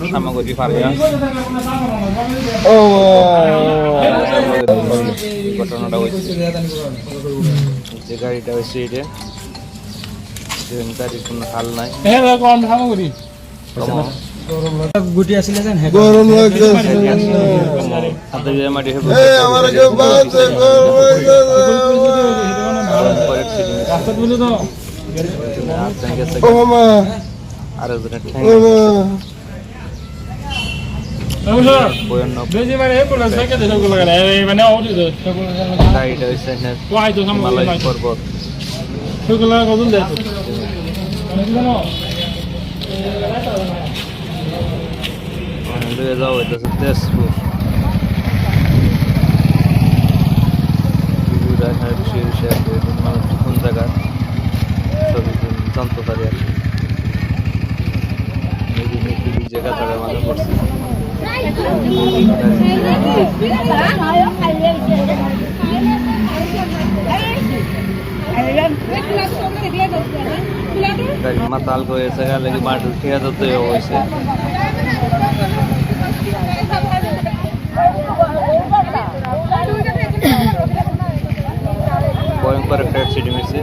সামগ্রী ফারিয়া ও ঘটনাটা হয়েছে যে গাড়িটা হয়েছে এটা গাড়ির কোনো হাল নাই সামগ্রী গুটি আসলে জান গরম লাগছে হাতে যে মাটি এই আমার কেউ বাঁচে গরম লাগছে রাস্তা তুলে তো ও মামা আরেকজনের ঠ্যাং ও মা ভয়ানক বেশি মানে এই বলে সাইকেল দিয়ে সবগুলো লাগালে এই মানে আউট দিয়ে সবগুলো গাড়িটা হয়েছে ওয়াই তো সামগ্রী হিমালয় পর্বত সবগুলো কত দেয় মানে কি জানো লয়ে যাওয়া হইতেছে তেজপুর কোন জায়গা ছবি জানতে পারি আর কি জায়গা তারা মানে পড়ছে গাড়ি মাতাল করেছে গেলে কি মাঠ উঠিয়া যেতে হয়েছে ভয়ঙ্কর একটা অ্যাক্সিডেন্ট হয়েছে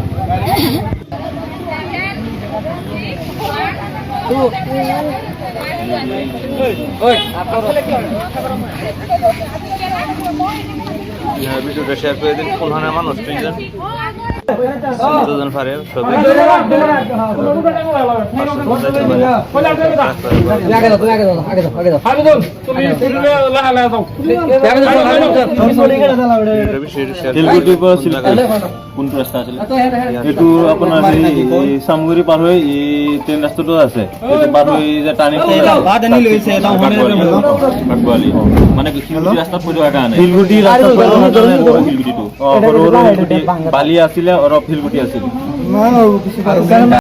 ভিডিওটা শেয়ার করে দিন কোনখানে মানুষ তিনজন দুজন পারে সবাই কোন রাস্তা আছে এইটো আপোনাৰ এই সামগুৰি পাৰ হৈ এই ট্ৰেইন ৰাস্তাটো আছে এইটো পাৰ হৈ যে টাৰ্ণিং বাদ আনি লৈছে এটা বাগবালি মানে শিলগুটি ৰাস্তাত পৰি থকা নাই শিলগুটি ৰাস্তাত পৰি থকা নাই শিলগুটিটো সৰু শিলগুটি বালি আছিলে অলপ শিলগুটি আছিল